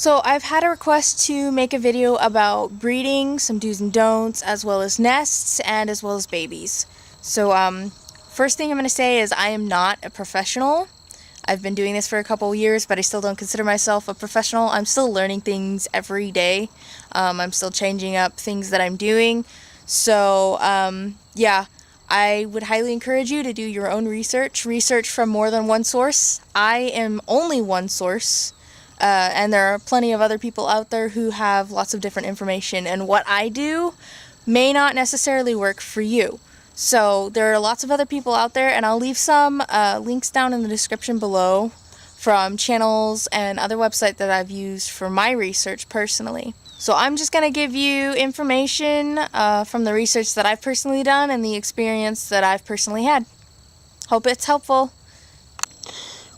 So I've had a request to make a video about breeding, some do's and don'ts, as well as nests, and as well as babies. So first thing I'm going to say is I am not a professional. I've been doing this for a couple of years, but I still don't consider myself a professional. I'm still learning things every day. I'm still changing up things that I'm doing. So yeah, I would highly encourage you to do your own research. Research from more than one source. I am only one source. And there are plenty of other people out there who have lots of different information, and what I do may not necessarily work for you. So there are lots of other people out there, and I'll leave some links down in the description below from channels and other websites that I've used for my research personally. So I'm just going to give you information from the research that I've personally done and the experience that I've personally had. Hope it's helpful.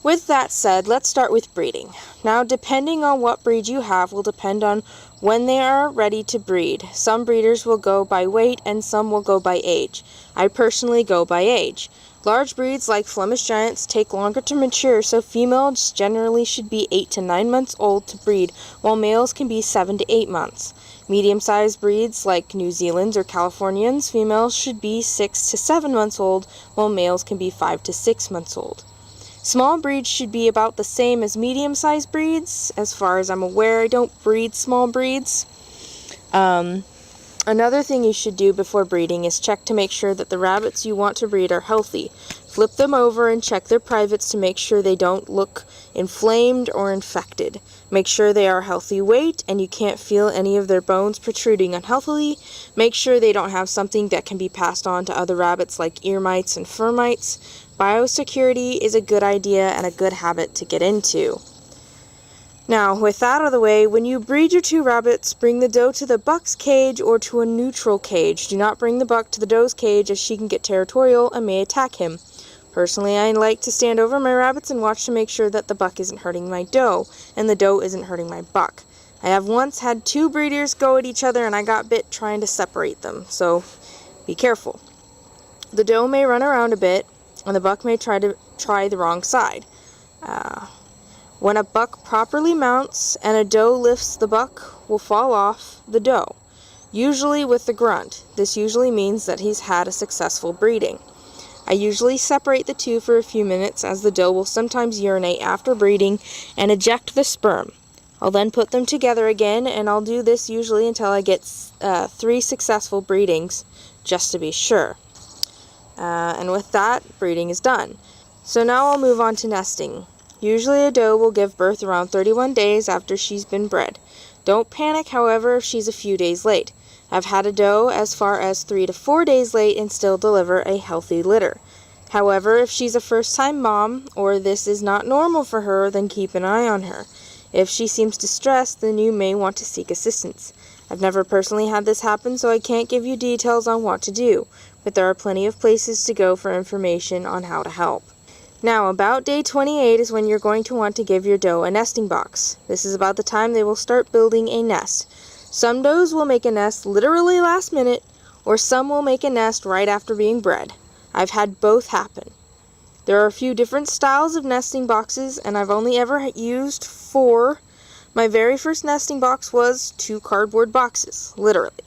With that said, let's start with breeding. Now, depending on what breed you have will depend on when they are ready to breed. Some breeders will go by weight and some will go by age. I personally go by age. Large breeds like Flemish Giants take longer to mature, so females generally should be 8 to 9 months old to breed, while males can be 7 to 8 months. Medium-sized breeds like New Zealand's or Californians, females should be 6 to 7 months old, while males can be 5 to 6 months old. Small breeds should be about the same as medium-sized breeds. As far as I'm aware, I don't breed small breeds. Another thing you should do before breeding is check to make sure that the rabbits you want to breed are healthy. Flip them over and check their privates to make sure they don't look inflamed or infected. Make sure they are healthy weight and you can't feel any of their bones protruding unhealthily. Make sure they don't have something that can be passed on to other rabbits like ear mites and fur mites. Biosecurity is a good idea and a good habit to get into. Now, with that out of the way, when you breed your two rabbits, bring the doe to the buck's cage or to a neutral cage. Do not bring the buck to the doe's cage, as she can get territorial and may attack him. Personally, I like to stand over my rabbits and watch to make sure that the buck isn't hurting my doe, and the doe isn't hurting my buck. I have once had two breeders go at each other and I got bit trying to separate them, so be careful. The doe may run around a bit, and the buck may try the wrong side. When a buck properly mounts and a doe lifts, the buck will fall off the doe, usually with the grunt. This usually means that he's had a successful breeding. I usually separate the two for a few minutes, as the doe will sometimes urinate after breeding and eject the sperm. I'll then put them together again, and I'll do this usually until I get 3 successful breedings, just to be sure. And with that, breeding is done. So now I'll move on to nesting. Usually a doe will give birth around 31 days after she's been bred. Don't panic, however, if she's a few days late. I've had a doe as far as 3 to 4 days late and still deliver a healthy litter. However, if she's a first-time mom, or this is not normal for her, then keep an eye on her. If she seems distressed, then you may want to seek assistance. I've never personally had this happen, so I can't give you details on what to do, but there are plenty of places to go for information on how to help. Now, about day 28 is when you're going to want to give your doe a nesting box. This is about the time they will start building a nest. Some does will make a nest literally last minute, or some will make a nest right after being bred. I've had both happen. There are a few different styles of nesting boxes, and I've only ever used 4. My very first nesting box was 2 cardboard boxes, literally.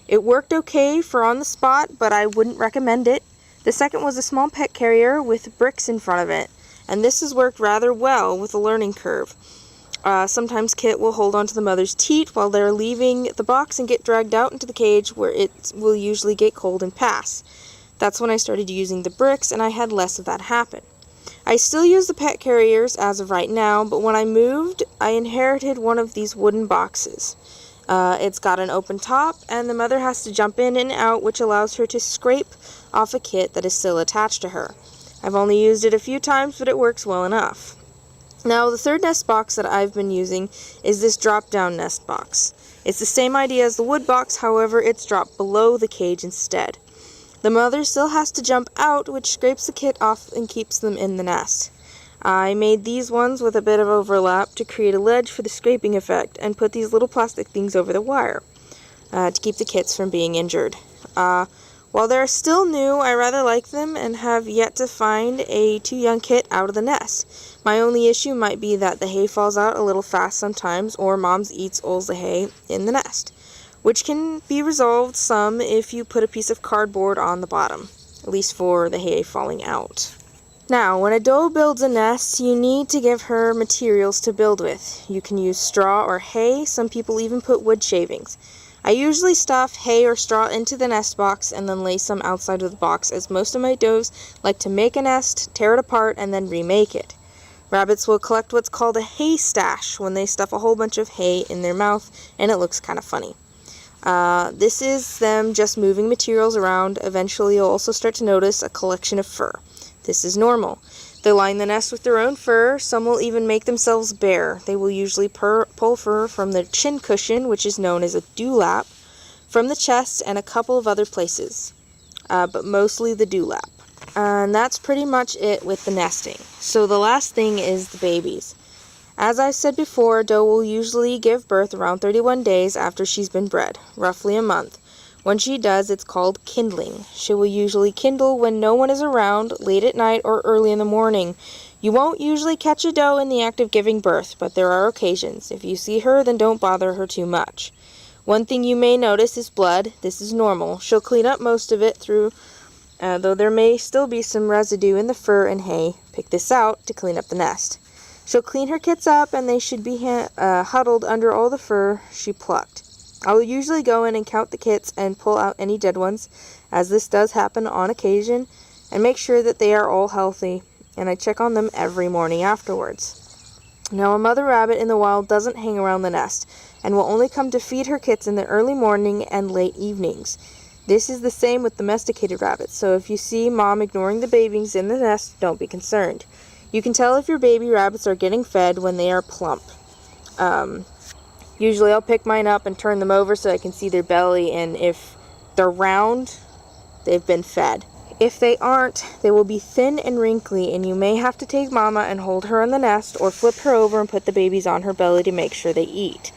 It worked okay for on the spot, but I wouldn't recommend it. The second was a small pet carrier with bricks in front of it, and this has worked rather well with a learning curve. Sometimes Kit will hold onto the mother's teat while they're leaving the box and get dragged out into the cage, where it will usually get cold and pass. That's when I started using the bricks, and I had less of that happen. I still use the pet carriers as of right now, but when I moved, I inherited one of these wooden boxes. It's got an open top, and the mother has to jump in and out, which allows her to scrape off a kit that is still attached to her. I've only used it a few times, but it works well enough. Now, the third nest box that I've been using is this drop-down nest box. It's the same idea as the wood box, however, it's dropped below the cage instead. The mother still has to jump out, which scrapes the kit off and keeps them in the nest. I made these ones with a bit of overlap to create a ledge for the scraping effect, and put these little plastic things over the wire to keep the kits from being injured. While they're still new, I rather like them and have yet to find a too young kit out of the nest. My only issue might be that the hay falls out a little fast sometimes, or moms eats all the hay in the nest, which can be resolved some if you put a piece of cardboard on the bottom, at least for the hay falling out. Now, when a doe builds a nest, you need to give her materials to build with. You can use straw or hay. Some people even put wood shavings. I usually stuff hay or straw into the nest box and then lay some outside of the box, as most of my does like to make a nest, tear it apart, and then remake it. Rabbits will collect what's called a hay stash when they stuff a whole bunch of hay in their mouth, and it looks kind of funny. This is them just moving materials around. Eventually you'll also start to notice a collection of fur. This is normal. They line the nest with their own fur. Some will even make themselves bare. They will usually pull fur from their chin cushion, which is known as a dewlap, from the chest, and a couple of other places, but mostly the dewlap. And that's pretty much it with the nesting. So the last thing is the babies. As I said before, a doe will usually give birth around 31 days after she's been bred, roughly a month. When she does, it's called kindling. She will usually kindle when no one is around, late at night or early in the morning. You won't usually catch a doe in the act of giving birth, but there are occasions. If you see her, then don't bother her too much. One thing you may notice is blood. This is normal. She'll clean up most of it through, though there may still be some residue in the fur and hay. Pick this out to clean up the nest. She'll clean her kits up, and they should be huddled under all the fur she plucked. I will usually go in and count the kits and pull out any dead ones, as this does happen on occasion, and make sure that they are all healthy, and I check on them every morning afterwards. Now, a mother rabbit in the wild doesn't hang around the nest, and will only come to feed her kits in the early morning and late evenings. This is the same with domesticated rabbits, so if you see mom ignoring the babies in the nest, don't be concerned. You can tell if your baby rabbits are getting fed when they are plump. Usually I'll pick mine up and turn them over so I can see their belly, and if they're round, they've been fed. If they aren't, they will be thin and wrinkly, and you may have to take mama and hold her in the nest, or flip her over and put the babies on her belly to make sure they eat.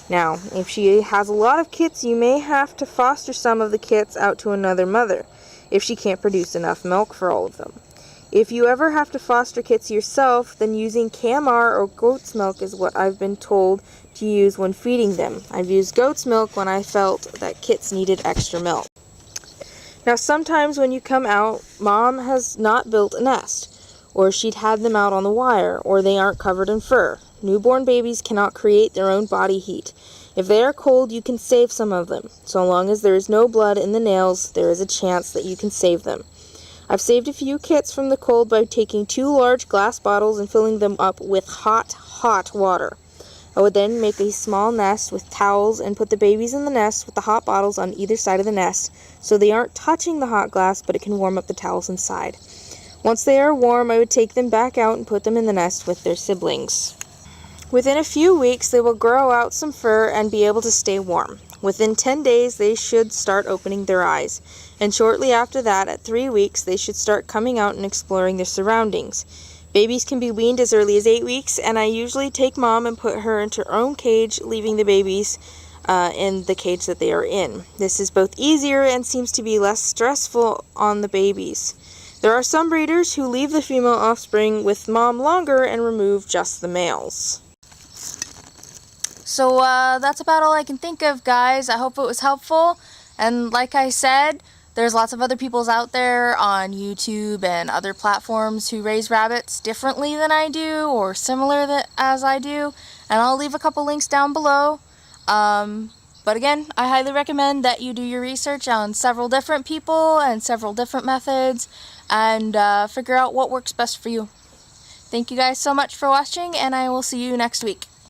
Now, if she has a lot of kits, you may have to foster some of the kits out to another mother, if she can't produce enough milk for all of them. If you ever have to foster kits yourself, then using camar or goat's milk is what I've been told to use when feeding them. I've used goat's milk when I felt that kits needed extra milk. Now, sometimes when you come out, mom has not built a nest, or she'd had them out on the wire, or they aren't covered in fur. Newborn babies cannot create their own body heat. If they are cold, you can save some of them. So long as there is no blood in the nails, there is a chance that you can save them. I've saved a few kits from the cold by taking 2 large glass bottles and filling them up with hot water. I would then make a small nest with towels and put the babies in the nest with the hot bottles on either side of the nest, so they aren't touching the hot glass, but it can warm up the towels inside. Once they are warm, I would take them back out and put them in the nest with their siblings. Within a few weeks, they will grow out some fur and be able to stay warm. Within 10 days, they should start opening their eyes, and shortly after that, at 3 weeks, they should start coming out and exploring their surroundings. Babies can be weaned as early as 8 weeks, and I usually take mom and put her into her own cage, leaving the babies in the cage that they are in. This is both easier and seems to be less stressful on the babies. There are some breeders who leave the female offspring with mom longer and remove just the males. So that's about all I can think of, guys. I hope it was helpful. And like I said, there's lots of other peoples out there on YouTube and other platforms who raise rabbits differently than I do, or similar as I do. And I'll leave a couple links down below. But again, I highly recommend that you do your research on several different people and several different methods, and figure out what works best for you. Thank you guys so much for watching, and I will see you next week.